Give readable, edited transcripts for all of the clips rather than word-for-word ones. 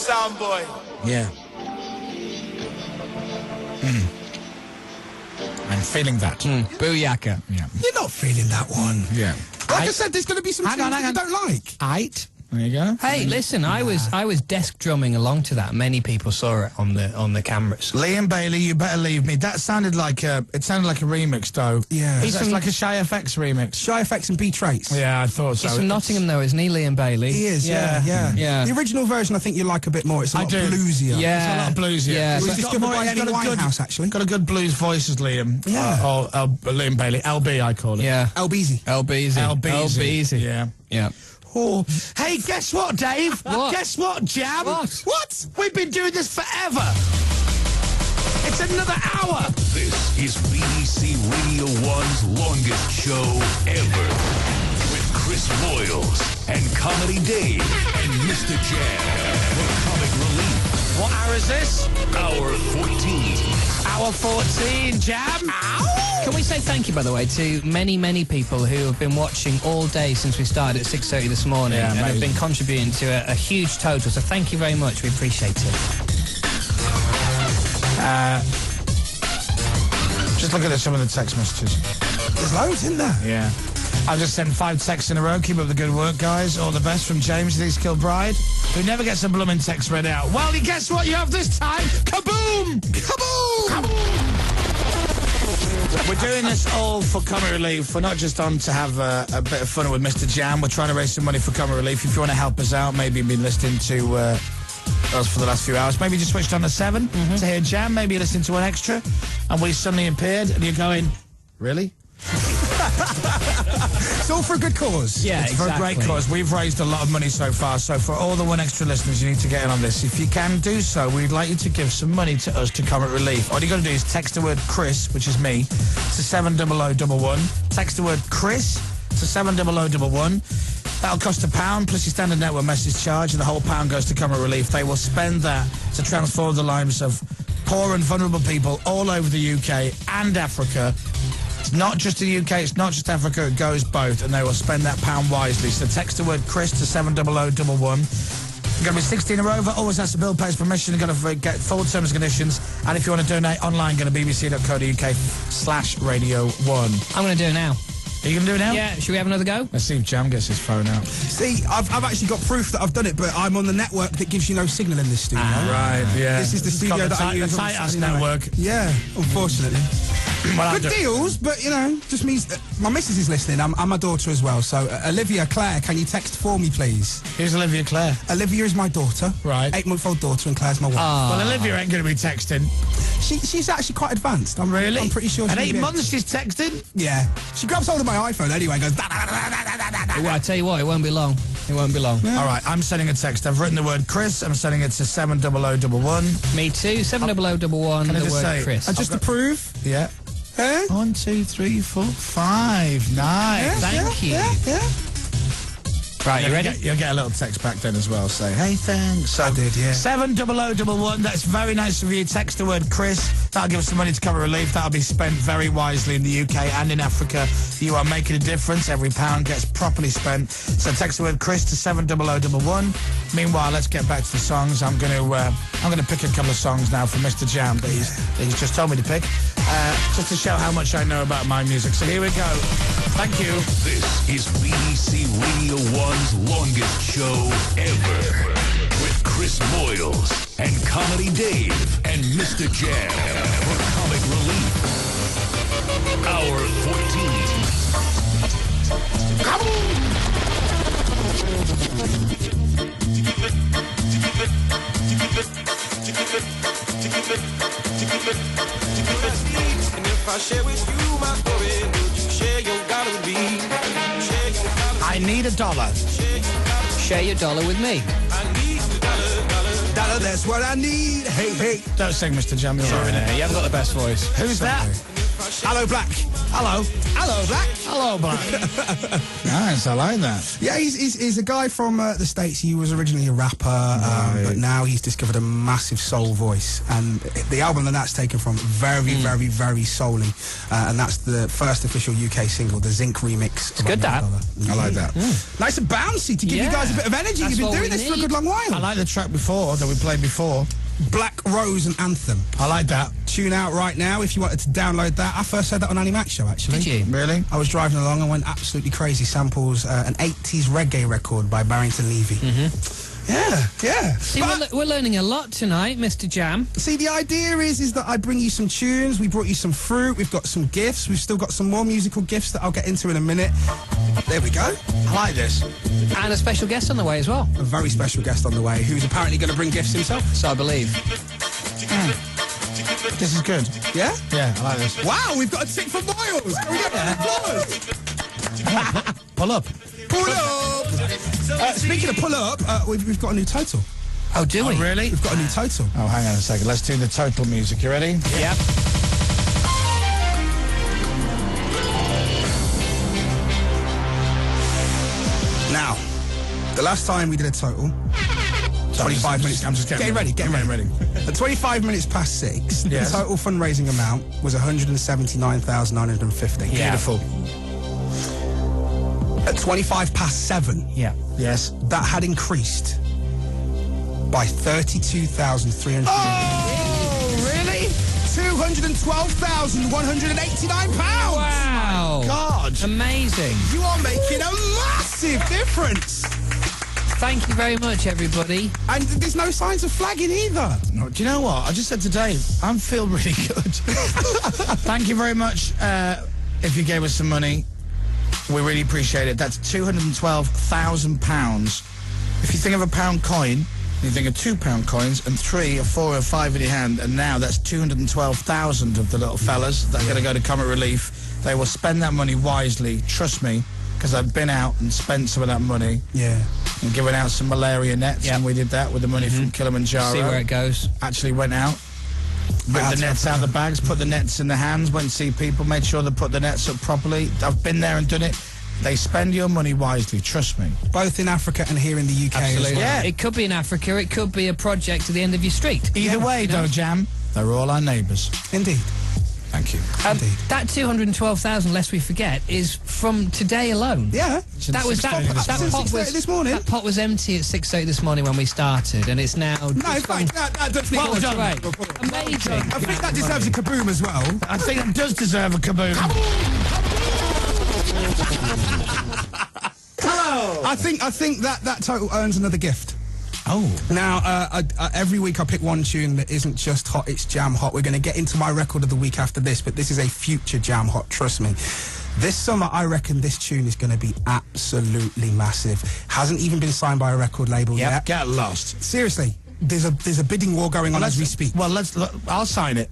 sound boy. Yeah. I'm feeling that. Booyaka. Yeah. You're not feeling that one. Yeah. Like I said, there's going to be some Hang tunes on, that you don't like. Aight. There you go. Hey, listen, I was desk drumming along to that. Many people saw it on the cameras. Liam Bailey, You Better Leave Me. That sounded like a remix, though. Yeah. It's like a Shy FX remix. Shy FX and B Trace. Yeah, I thought so. He's from Nottingham, though, isn't he, Liam Bailey? He is, yeah. The original version, I think you like a bit more. It's a lot bluesier. Yeah. It's a lot bluesier. Yeah. It was He's discovered by Amy Winehouse, actually. Got a good blues voice as Liam. Yeah. Liam Bailey. LB, I call it. Yeah. LBZ. LBZ. Yeah. Yeah. Oh. Hey, guess what, Dave? What? Guess what, Jam? What? We've been doing this forever. It's another hour. This is BBC Radio 1's longest show ever. With Chris Moyles and Comedy Dave and Mr. Jam for Comic Relief. What hour is this? Hour 14. Hour 14, Jam. Ow! Can we say thank you, by the way, to many, many people who have been watching all day since we started at 6:30 this morning and have been contributing to a huge total. So thank you very much. We appreciate it. Just look at some of the text messages. There's loads in there. Yeah. I've just sent 5 texts in a row. Keep up the good work, guys. All the best from James in East Kilbride, who never gets a blooming text read out. Well, guess what you have this time? Kaboom! Kaboom! Kaboom! We're doing this all for Comic Relief. We're not just on to have a bit of fun with Mr. Jam. We're trying to raise some money for Comic Relief. If you want to help us out, maybe you've been listening to us for the last few hours. Maybe you just switched on to 7 to hear Jam. Maybe you're listening to an extra, and we suddenly appeared, and you're going, really? It's all for a good cause. Yeah, It's for a great cause. We've raised a lot of money so far, so for all the 1 extra listeners, you need to get in on this. If you can do so, we'd like you to give some money to us to Comic Relief. All you got to do is text the word Chris, which is me, to 70011. Text the word Chris to 70011. That'll cost £1 plus your standard network message charge, and the whole £1 goes to Comic Relief. They will spend that to transform the lives of poor and vulnerable people all over the UK and Africa. It's not just the UK, it's not just Africa, it goes both, and they will spend that £1 wisely. So text the word Chris to 70011. You're going to be 16 or over, always has to bill, pays permission, you're going to get full terms and conditions, and if you want to donate online, go to bbc.co.uk/Radio1. I'm going to do it now. Are you going to do it now? Yeah, should we have another go? Let's see if Jam gets his phone out. See, I've actually got proof that I've done it, but I'm on the network that gives you no signal in this studio. Right, yeah. This is the studio that I use. The tight-ass network. Yeah, unfortunately. Well, Good deals, but, you know, just means my missus is listening. I'm my daughter as well. So, Olivia, Claire, can you text for me, please? Here's Olivia Claire. Olivia is my daughter. Right. 8-month-old daughter, and Claire's my wife. Well, Olivia ain't going to be texting. She's actually quite advanced. I'm pretty sure. At 8 months she's texting? Yeah. She grabs hold of my iPhone anyway and goes... Well, I tell you what, it won't be long. It won't be long. Yeah. All right, I'm sending a text. I've written the word Chris. I'm sending it to 70011. Me too. 70011. Can I The just word say- Chris. And just to prove... Yeah. Eh? 1, 2, 3, 4, 5. Nice. Thank you. Yeah. Right, you ready? You'll get a little text back then as well. Say, hey, thanks. So, I did, yeah. 70011. That's very nice of you. Text the word Chris. That'll give us some money to Cover Relief. That'll be spent very wisely in the UK and in Africa. You are making a difference. Every pound gets properly spent. So text the word Chris to 70011. Meanwhile, let's get back to the songs. I'm going to pick a couple of songs now from Mr. Jam that he's just told me to pick, just to show how much I know about my music. So here we go. Thank you. This is BBC Radio 1's longest show ever. With Chris Moyles and Comedy Dave and Mr. Jam for Comic Relief. Hour 14. And if I share with you my story, would you share your dollar with me? I need $1. Share your dollar with me. I need the dollar. That's what I need. Hey, hey. Don't sing, Mr. Jam. You're all right. You haven't got the best voice. Who's that? Hello, Black. Hello. Hello, Black. Hello, Black. Nice, I like that. Yeah, he's a guy from the States. He was originally a rapper, but now he's discovered a massive soul voice. And the album that that's taken from, very, very soul-y. And that's the first official UK single, the Zinc remix. It's good, that. I like that. Nice and bouncy to give you guys a bit of energy. That's You've been doing this for a good long while. I like the track before, that we played before. Black Rose and Anthem. I like that. Tune out right now if you wanted to download that. I first heard that on Annie Mac's show, actually. Did you? Really? I was driving along and went absolutely crazy. Samples an 80s reggae record by Barrington Levy. Yeah. See, we're learning a lot tonight, Mr. Jam. See, the idea is that I bring you some tunes, we brought you some fruit, we've got some gifts, we've still got some more musical gifts that I'll get into in a minute. There we go. I like this. And a special guest on the way as well. A very special guest on the way, who's apparently going to bring gifts himself. So I believe. This is good. Yeah? Yeah, I like this. Wow, we've got a tick for Moyles. Can we get applause? Pull up. Pull up! Speaking of pull up, we've got a new total. Oh, do we? Really? We've got a new total. Oh, hang on a second. Let's do the total music. You ready? Yeah. Now, the last time we did a total, 25 minutes. I'm just getting ready. At 25 minutes past 6, Yes. the total fundraising amount was 179,950. Yeah. Beautiful. At 25 past 7, Yeah. Yes. that had increased by 32,300. Oh, really? £212,189. Wow. God. Amazing. You are making a massive difference. Thank you very much, everybody. And there's no signs of flagging either. No, do you know what? I just said to Dave, I feel really good. Thank you very much. If you gave us some money, we really appreciate it. That's £212,000. If you think of a pound coin, you think of £2 coins and 3 or 4 or 5 in your hand, and now that's 212,000 of the little fellas that are going to go to Comic Relief. They will spend that money wisely, trust me, because I've been out and spent some of that money. Yeah. And given out some malaria nets, and we did that with the money from Kilimanjaro. See where it goes. Actually went out, ripped the nets out of the bags, put the nets in the hands, went to see people, made sure they put the nets up properly. I've been there and done it. They spend your money wisely, trust me. Both in Africa and here in the UK as well. Yeah. It could be in Africa, it could be a project at the end of your street. Either way, though, Jam, they're all our neighbours. Indeed. Thank you. Indeed. That 212,000, lest we forget, is from today alone. Yeah. That was that pot was this morning. That pot was empty at 6:30 this morning when we started, and it's now. No, in fact, that does Well need done. Amazing. I think that deserves a kaboom as well. I think it does deserve a kaboom. Hello. I think that total earns another gift. Oh. Now, every week I pick one tune that isn't just hot, it's jam hot. We're going to get into my record of the week after this, but this is a future jam hot, trust me. This summer, I reckon this tune is going to be absolutely massive. Hasn't even been signed by a record label yet. Get lost. Seriously, there's a bidding war going on as we speak. Well, I'll sign it.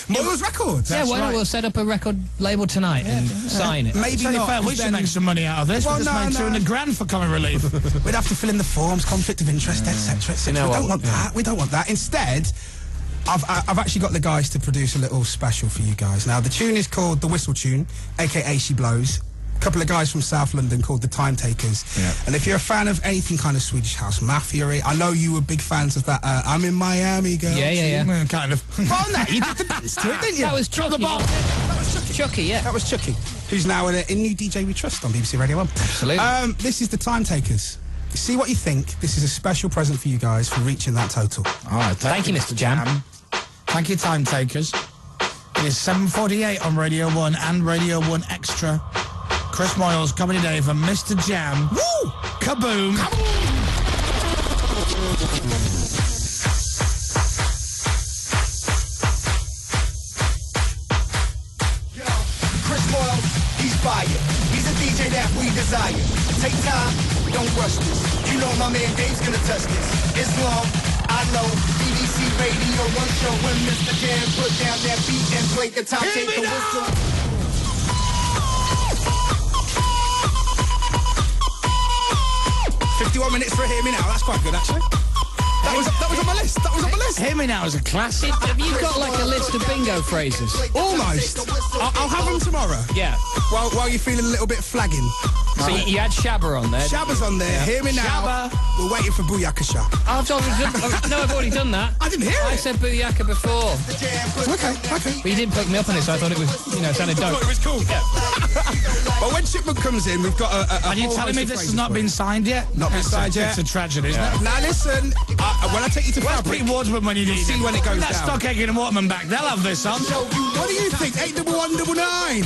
Moyles Records. Yeah, why not? We'll set up a record label tonight and sign it. Maybe Fair, not. we should make some money out of this. Well, we just made 200 grand for Comic Relief. We'd have to fill in the forms, conflict of interest, etc., etc. You know We what? don't want that. We don't want that. Instead, I've actually got the guys to produce a little special for you guys. Now, the tune is called The Whistle Tune, a.k.a. She Blows. A couple of guys from South London called the Time Takers. Yeah. And if you're a fan of anything kind of Swedish House Mafia, I know you were big fans of that I'm in Miami, girl. Yeah. Kind of. Oh, no, you did the dance to it, didn't you? That was Chucky. That was Chucky. Chucky, yeah. That was Chucky, who's now in New DJ We Trust on BBC Radio 1. Absolutely. This is the Time Takers. See what you think. This is a special present for you guys for reaching that total. All right, Thank you, Mr. Jam. Thank you, Time Takers. It is 7:48 on Radio 1 and Radio 1 Extra. Chris Moyles, Comedy Dave, and Mr. Jam. Woo! Kaboom! Yo, Chris Moyles, he's fire. He's a DJ that we desire. Take time, don't rush this. You know my man Dave's gonna touch this. It's long, I know. BBC Radio 1 show when Mr. Jam put down that beat and played the Time Taker whistle. 51 minutes for a Hear Me Now. That's quite good, actually. That was on my list. That was on my list. Hear me now as a classic. Have you got like a list of bingo phrases? Almost. I'll have them tomorrow. Yeah. While you're feeling a little bit flagging. So you had Shabba on there. Shabba's on there. Hear me now. Shabba. We're waiting for Booyakasha. I've already done that. I didn't hear it. I said Booyaka before. Okay. But you didn't pick me up on it, so I thought it was, sounded dope. I thought it was cool. Yeah. Well, when Shipment comes in, we've got a Are you whole telling host me of this has phrases not for been you. signed yet? Not been signed yet. It's a tragedy, isn't it? Now listen, when I take you to Where's Fabric, Pete Waterman when you need see him? when it goes That down. Stock Aitken and Waterman back. They'll have this on. What do you think? 81199.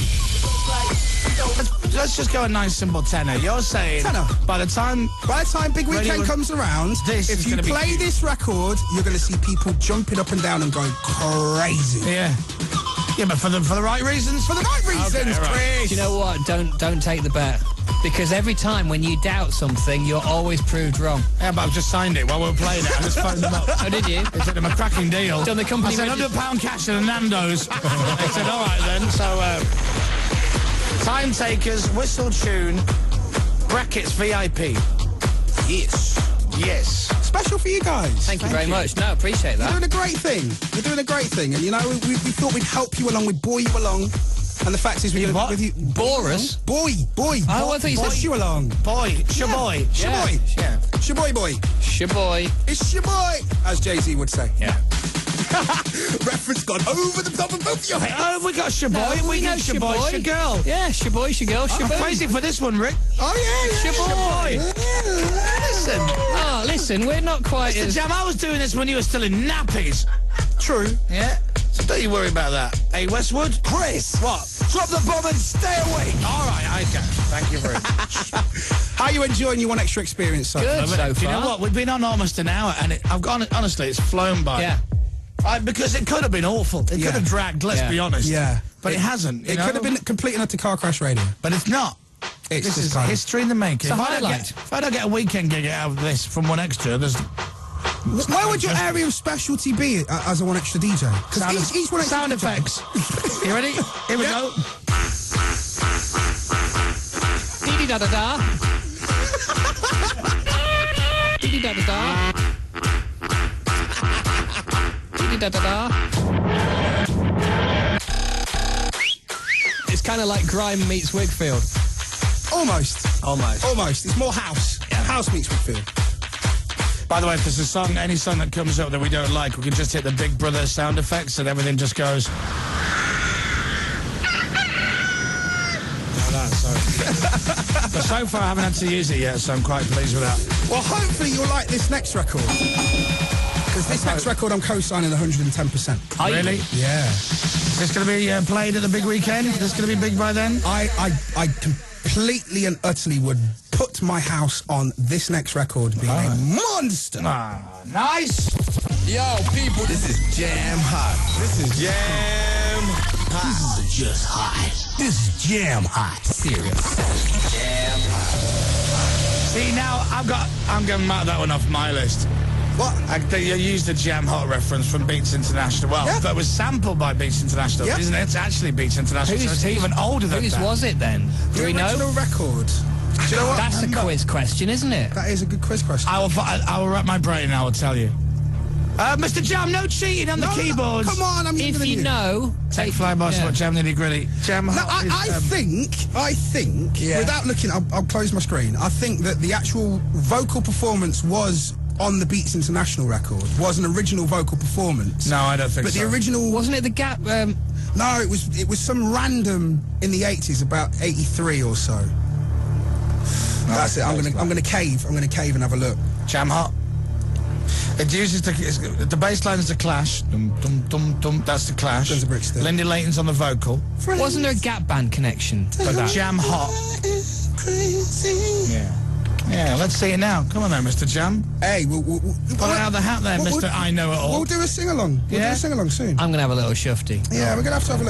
Let's just go a nice simple tenor. You're saying Tenor. by the time Big Weekend comes around, This if is you gonna be play huge. this record, you're going to see people jumping up and down and going crazy. yeah, but for the right reasons. For the right reasons, right. Chris. Do you know what? Don't take the bet. Because every time when you doubt something, you're always proved wrong. Yeah, but I've just signed it while we were playing it. I just phoned them up. Oh, did you? They said I'm a cracking deal. Done the company I said £100 cash to the Nando's. They said, all right then. So, Time Takers, Whistle Tune, brackets VIP. Yes. Special for you guys. Thank you very much. No, appreciate You're that. doing a great thing. You're doing a great thing. And, we thought we'd help you along. We'd buoy you along. And the fact is, we're going to what? with you. Bore us? Boy. I thought you said push you along. Boy, shaboy. Shaboy. Yeah. Shaboy boy. Shaboy. It's shaboy, as Jay-Z would say. Yeah. Reference gone over the top of both your heads. Oh, we got shaboy. we know got shaboy. Shagirl. Yeah, shaboy, shagirl, I'm shaboy. crazy for this one, Rick. Oh, yeah. Shaboy. Listen. Oh, listen, we're not quite Mr. as... Jam, I was doing this when you were still in nappies. True. Yeah? So don't you worry about that. Hey, Westwood? Chris. What? Drop the bomb and stay away. All right, okay. Thank you very much. How are you enjoying your One Extra experience so Good so far. Do you know what? We've been on almost an hour, and I've gone. Honestly, it's flown by. Yeah. Because it could have been awful. It could have dragged. Let's be honest. Yeah. But it hasn't. It could have been complete and utter car crash radio. But it's not. It's This just is kind of- history in the making. It's a If I don't highlight. if I don't get a weekend gig out of this from One Extra, there's Where would your area of specialty be as a One Extra DJ? Because each One Extra sound DJ effects. You ready? Here we go. Dee-dee-da-da-da. Dee-dee-da-da-da. Dee-dee-da-da-da. It's kind of like Grime meets Wigfield. Almost. It's more house. Yeah. House meets Whitfield. By the way, if there's a song, any song that comes up that we don't like, we can just hit the Big Brother sound effects and everything just goes. Like that, so. But so far I haven't had to use it yet, so I'm quite pleased with that. Well, hopefully you'll like this next record. Because this next record I'm co-signing 110%. Are you? Really? Yeah. Is this going to be played at the big weekend? Is this going to be big by then? I completely and utterly would put my house on this next record being a monster. Ah, nice. Yo, people, this is Jam Hot. This is Jam Hot. This is just hot. This is Jam Hot. Serious. Jam Hot. See, now I'm going to mark that one off my list. What? You used the Jam Hot reference from Beats International. Well, Yeah. that was sampled by Beats International, Yeah. isn't it? It's actually Beats International, so it's even older than Whose that. was it then? Do we The know? original record. Do you know what? That's a quiz question, isn't it? That is a good quiz question. I will wrap my brain and I will tell you. Mr. Jam, no cheating on the No, keyboards. Come on, I'm younger If than you know, Take Fly Boss, Yeah. what Jam Nitty Gritty. Jam No, Hot is, I think, Yeah. without looking, I'll close my screen. I think that the actual vocal performance was on the Beats International record, was an original vocal performance. No, I don't think But so. the original... wasn't it the Gap? No, it was some random in the 80s, about 83 or so. That's it. I'm gonna cave. I'm gonna cave and have a look. Jam Hot. It uses the bass line is the Clash. Dum, dum, dum, dum. That's the Clash. Guns N' Bricks still. Lindy Layton's on the vocal. Wasn't there a Gap band connection for that? Jam Hot. Yeah. Yeah, let's see it now. Come on then, Mr. Jam. Hey, we'll Pull it out of the hat there, Mr. I Know It All. We'll do a sing along. We'll do Yeah? a sing along soon. I'm going to have a little shufty. Yeah, we're gonna have to have a look.